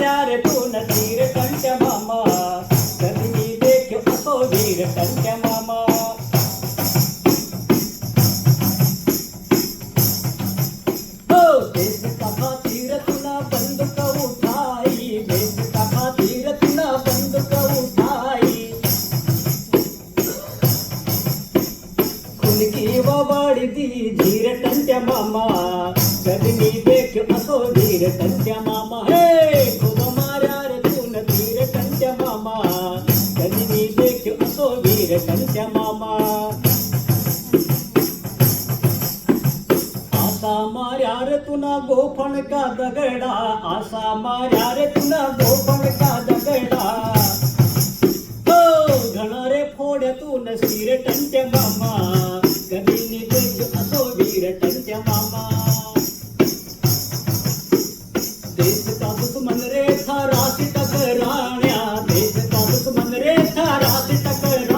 मार्या रे तून धीर टंट्या मामा कधी मी देखो असो वीर टंट्या मामा हो देश का खातीर तुला बंदूक उठाई देश का खातीर तुला बंदूक उठाई खुनकी ववाडी दी धीर टंट्या मामा कधी मी देखो असो वीर टंट्या मामा हे खूप मार्या रे तून धीर टंट्या मामा कधी मी देखो असो वीर टंट्या मामा आसा मार्या रे तुना गोफण का दगडा आसा मार्या रे तुना गोफण का दगडा हो घणा रे फोड्यातून शिर टंट्या मामा कधी मी देखो असो वीर टंट्या मामा देश का दुश्मन रे था राशि